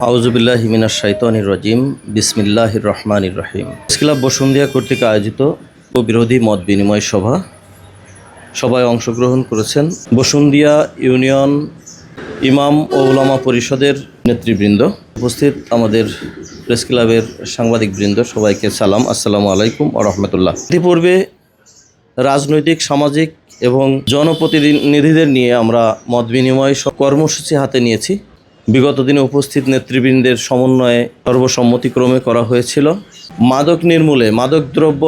আউযুবিল্লাহি মিনাশ শাইতানির রাজিম বিসমিল্লাহির রহমানির রহিম। ক্লাব বসুন্ধিয়া কর্তৃক আয়োজিত বিরোধী মত বিনিময় সভায় অংশগ্রহণ করেছেন বসুন্ধিয়া ইউনিয়ন ইমাম ও উলামা পরিষদের নেতৃবৃন্দ, উপস্থিত আমাদের প্রেস ক্লাবের সাংবাদিকবৃন্দ, সবাইকে সালাম, আসসালামু আলাইকুম ওয়া রাহমাতুল্লাহ। ইতিপূর্বে রাজনৈতিক, সামাজিক এবং জনপ্রতিনিধিদের নিয়ে আমরা মত বিনিময় কর্মসূচি হাতে নিয়েছি। বিগত দিনে উপস্থিত নেতৃবৃন্দের সমন্বয়ে সর্বসম্মতিক্রমে করা হয়েছিল। মাদক নির্মূলে, মাদকদ্রব্য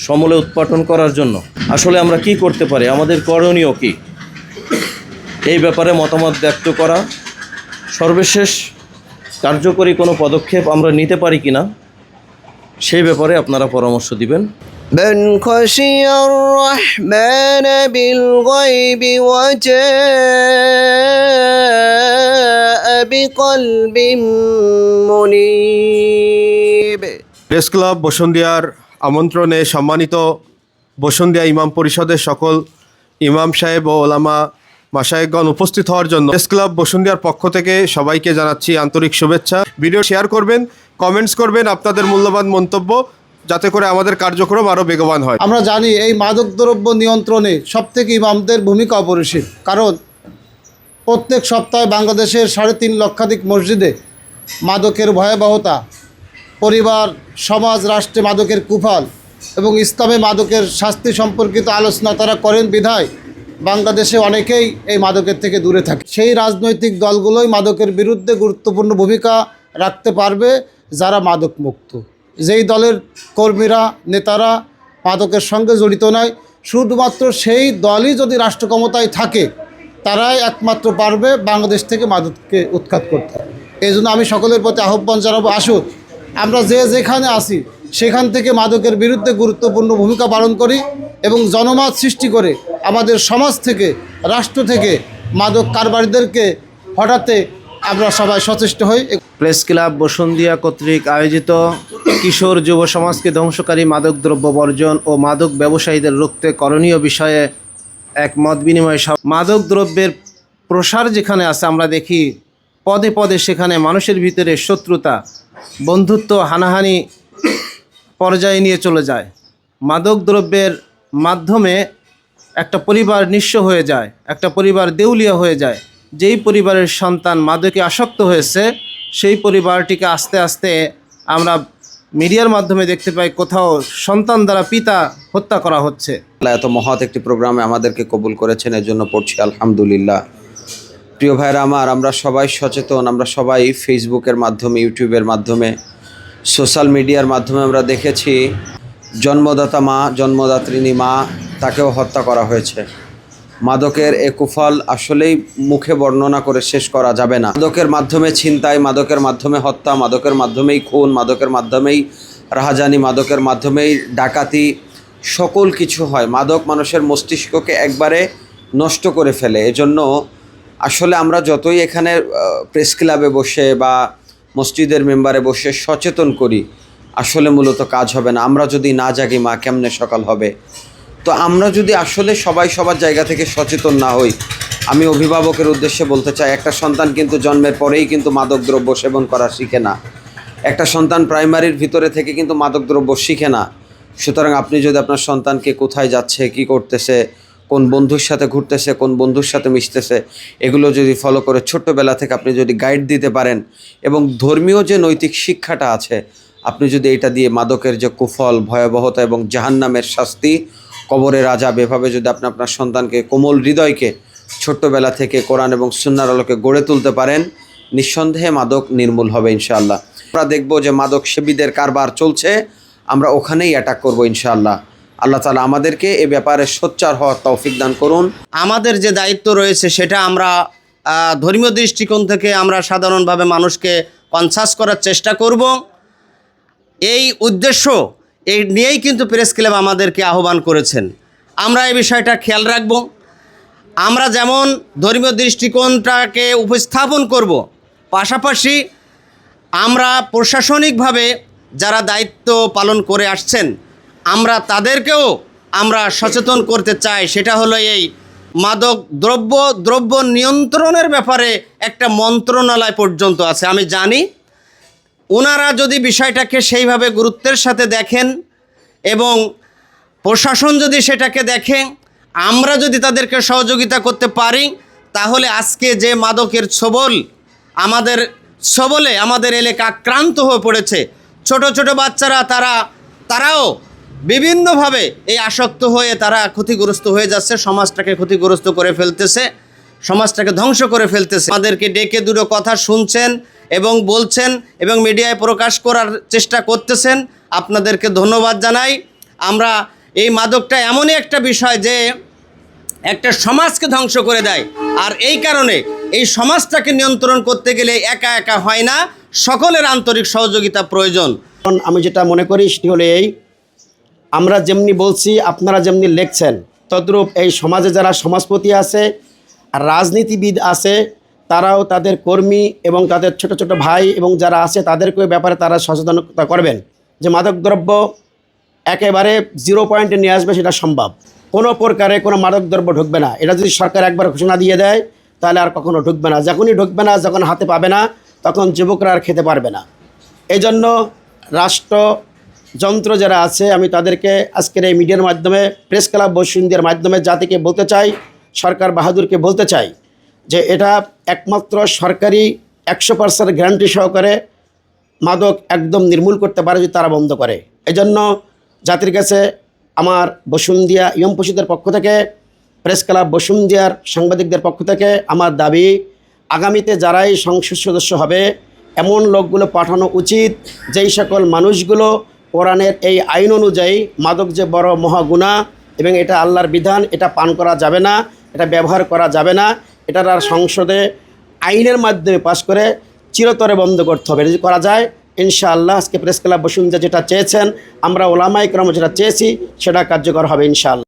সমূলে উৎপাটন করার জন্য আসলে আমরা কি করতে পারি, আমাদের করণীয় কি, এই ব্যাপারে মতামত ব্যক্ত করা, সর্বশেষ কার্যকরী কোনো পদক্ষেপ আমরা নিতে পারি কিনা সেই ব্যাপারে আপনারা পরামর্শ দিবেন। من خشي الرحمن بالغيب وجاء بقلب منيب। প্রেস ক্লাব বসুন্ধিয়ার আমন্ত্রণে সম্মানিত বসুন্ধিয়া ইমাম পরিষদের সকল ইমাম সাহেব ও ওলামা মাশায়েখগণ উপস্থিত হওয়ার জন্য প্রেস ক্লাব বসুন্ধিয়ার পক্ষ থেকে সবাইকে জানাচ্ছি আন্তরিক শুভেচ্ছা। ভিডিও শেয়ার করবেন, কমেন্টস করবেন আপনাদের মূল্যবান মন্তব্য, যাতে করে আমাদের কার্যক্রম আরও বেগবান হয়। আমরা জানি এই মাদকদ্রব্য নিয়ন্ত্রণে সবথেকে ইমামদের ভূমিকা অপরিসীম, কারণ প্রত্যেক সপ্তাহে বাংলাদেশের 3.5 লক্ষাধিক মসজিদে মাদকের ভয়াবহতা, পরিবার, সমাজ, রাষ্ট্রে মাদকের কুফল এবং ইসলামে মাদকের শাস্তি সম্পর্কিত আলোচনা তারা করেন বিধায় বাংলাদেশে অনেকেই এই মাদকের থেকে দূরে থাকে। সেই রাজনৈতিক দলগুলোই মাদকের বিরুদ্ধে গুরুত্বপূর্ণ ভূমিকা রাখতে পারবে যারা মাদক মুক্ত। যেই দলের কর্মীরা, নেতারা মাদকের সঙ্গে জড়িত নয়, শুধুমাত্র সেই দলই যদি রাষ্ট্র ক্ষমতায় থাকে তারাই একমাত্র পারবে বাংলাদেশ থেকে মাদককে উৎখাত করতে। এই জন্য আমি সকলের প্রতি আহ্বান জানাবো, আসুন আমরা যেখানে আসি সেখান থেকে মাদকের বিরুদ্ধে গুরুত্বপূর্ণ ভূমিকা পালন করি এবং জনমত সৃষ্টি করে আমাদের সমাজ থেকে, রাষ্ট্র থেকে মাদক কারবারিদেরকে হটাতে আমরা সবাই সচেষ্ট হই। প্রেস ক্লাব বসুন্ধিয়া কর্তৃক আয়োজিত কিশোর যুব সমাজকে ধ্বংসকারী মাদকদ্রব্য বর্জন ও মাদক ব্যবসায়ীদের রুখতে করণীয় বিষয়ে এক মত বিনিময় সভা। মাদক দ্রব্যের প্রসার যেখানে আছে আমরা দেখি পদে পদে সেখানে মানুষের ভিতরে শত্রুতা, বন্ধুত্ব, হানাহানি পর্যায়ে নিয়ে চলে যায়। মাদক দ্রব্যের মাধ্যমে একটা পরিবার নিঃস্ব হয়ে যায়, একটা পরিবার দেউলিয়া হয়ে যায়। যেই পরিবারের সন্তান মাদকে আসক্ত হয়েছে সেই পরিবারটিকে আস্তে আস্তে আমরা মিডিয়ার মাধ্যমে দেখতে পাই কোথাও সন্তান দ্বারা পিতা হত্যা করা হচ্ছে। এত মহৎ একটি প্রোগ্রামে আমাদেরকে কবুল করেছেন, এর জন্য পড়ছি আলহামদুলিল্লাহ। প্রিয় ভাইরা আমার, আমরা সবাই সচেতন, আমরা সবাই ফেসবুকের মাধ্যমে, ইউটিউবের মাধ্যমে, সোশ্যাল মিডিয়ার মাধ্যমে আমরা দেখেছি জন্মদাতা মা, জন্মদাত্রিণী মা, তাকেও হত্যা করা হয়েছে। মাদকের এ কুফল আসলেই মুখে বর্ণনা করে শেষ করা যাবে না। মাদকের মাধ্যমে ছিনতাই, মাদকের মাধ্যমে হত্যা, মাদকের মাধ্যমেই খুন, মাদকের মাধ্যমেই রাহাজানি, মাদকের মাধ্যমেই ডাকাতি, সকল কিছু হয়। মাদক মানুষের মস্তিষ্ককে একবারে নষ্ট করে ফেলে। এজন্য আসলে আমরা যতই এখানে প্রেস ক্লাবে বসে বা মসজিদের মেম্বারে বসে সচেতন করি, আসলে মূলত কাজ হবে না। আমরা যদি না জাগি মা কেমনে সকাল হবে? তো আমরা যদি আসলে সবাই সবার জায়গা থেকে সচেতন না হই, আমি অভিভাবকের উদ্দেশ্যে বলতে চাই, একটা সন্তান কিন্তু জন্মের পরেই কিন্তু মাদকদ্রব্য সেবন করা শিখে না। একটা সন্তান প্রাইমারির ভিতরে থেকে কিন্তু মাদকদ্রব্য শিখে না। সুতরাং আপনি যদি আপনার সন্তানকে কোথায় যাচ্ছে, কি করতেছে, কোন বন্ধুর সাথে ঘুরতেছে, কোন বন্ধুর সাথে মিশতেছে, এগুলো যদি ফলো করে ছোট্টবেলা থেকে আপনি যদি গাইড দিতে পারেন এবং ধর্মীয় যে নৈতিক শিক্ষাটা আছে, আপনি যদি এটা দিয়ে মাদকের যে কুফল, ভয়াবহতা এবং জাহান্নামের শাস্তি, কবরের আযাব, এভাবে যদি আপনি আপনার সন্তানকে, কোমল হৃদয়কে ছোট্টবেলা থেকে কোরআন এবং সুন্নাহর আলোকে গড়ে তুলতে পারেন, নিঃসন্দেহে মাদক নির্মূল হবে ইনশাআল্লাহ। আমরা দেখব যে মাদক সেবীদের কারবার চলছে, আমরা ওখানেই অ্যাটাক করব ইনশাআল্লাহ। আল্লাহ তাআলা আমাদেরকে এ ব্যাপারে সোচ্চার হওয়ার তৌফিক দান করুন। আমাদের যে দায়িত্ব রয়েছে সেটা আমরা ধর্মীয় দৃষ্টিকোণ থেকে আমরা সাধারণভাবে মানুষকে কনসাস করার চেষ্টা করব। এই উদ্দেশ্য এই নিয়েই কিন্তু প্রেস ক্লাব আমাদেরকে আহ্বান করেছেন। আমরা এই বিষয়টা খেয়াল রাখব। আমরা যেমন ধর্মীয় দৃষ্টিকোণটাকে উপস্থাপন করব, পাশাপাশি আমরা প্রশাসনিকভাবে যারা দায়িত্ব পালন করে আসছেন আমরা তাদেরকেও আমরা সচেতন করতে চাই। সেটা হলো এই মাদক দ্রব্য নিয়ন্ত্রণের ব্যাপারে একটা মন্ত্রণালয় পর্যন্ত আছে। আমি জানি ওনারা যদি বিষয়টাকে সেইভাবে গুরুত্বের সাথে দেখেন এবং প্রশাসন যদি সেটাকে দেখে, আমরা যদি তাদেরকে সহযোগিতা করতে পারি, তাহলে আজকে যে মাদকের ছবলে আমাদের এলাকা আক্রান্ত হয়ে পড়েছে, ছোট ছোট বাচ্চারা তারাও বিভিন্নভাবে এই আসক্ত হয়ে তারা ক্ষতিগ্রস্ত হয়ে যাচ্ছে, সমাজটাকে ক্ষতিগ্রস্ত করে ফেলতেছে, সমাজটাকে ধ্বংস করে ফেলতেছে। আমাদেরকে ডেকে দুটো কথা শুনছেন এবং বলছেন এবং মিডিয়ায় প্রকাশ করার চেষ্টা করতেছেন, আপনাদেরকে ধন্যবাদ জানাই। আমরা এই মাদকটা এমনই একটা বিষয় যে একটা সমাজকে ধ্বংস করে দেয়, আর এই কারণে এই সমাজটাকে নিয়ন্ত্রণ করতে গেলে একা একা হয় না, সকলের আন্তরিক সহযোগিতা প্রয়োজন। আমি যেটা মনে করি সেটি হলো এই, আমরা যেমনি বলছি আপনারা যেমনি লিখছেন, তদ্রূপ এই সমাজে যারা সমাজপতি আছে আর রাজনীতিবিদ আছে, তারাও তাদের কর্মী এবং তাদের ছোট ছোট ভাই এবং যারা আছে তাদেরকে ব্যাপারে তারা সচেতনতা করবেন যে মাদকদ্রব্য একেবারে 0 পয়েন্টে নিয়ে আসবে, সেটা সম্ভব। কোনো প্রকারে কোনো মাদকদ্রব্য ঢুকবে না। এটা যদি সরকার একবার ঘোষণা দিয়ে দেয় তাহলে আর কখনো ঢুকবে না। যখনই ঢুকবে না, যখন হাতে পাবে না, তখন যুবকরা আর খেতে পারবে না। এই জন্য রাষ্ট্রযন্ত্র যারা আছে, আমি তাদেরকে আজকের এই মিডিয়ার মাধ্যমে, প্রেস ক্লাব বসুন্ধিয়ার মাধ্যমে জাতিকে বলতে চাই, সরকার বাহাদুরকে বলতে চাই যে এটা একমাত্র সরকারি 100% গ্যারান্টি সহকারে মাদক একদম নির্মূল করতে পারে যদি তারা বন্ধ করে। এজন্য জাতির কাছে আমার বসুন্ধিয়া ইমাম পরিষদের পক্ষ থেকে, প্রেস ক্লাব বসুন্ধিয়ার সাংবাদিকদের পক্ষ থেকে আমার দাবি, আগামীতে যারাই সংসদ সদস্য হবে এমন লোকগুলো পাঠানো উচিত যেই সকল মানুষগুলো কোরআনের এই আইন অনুযায়ী মাদক যে বড় মহাগুনাহ এবং এটা আল্লাহর বিধান, এটা পান করা যাবে না, এটা ব্যবহার করা যাবে না, এটার আর সংসদে আইনের মাধ্যমে পাশ করে চিরতরে বন্ধ করতে হবে। যদি করা যায় ইনশাআল্লাহ, আজকে প্রেস ক্লাব বসুন্ধিয়া যেটা চেয়েছেন, আমরা ওলামায়ে কেরাম যেটা চেয়েছি সেটা কার্যকর হবে ইনশাআল্লাহ।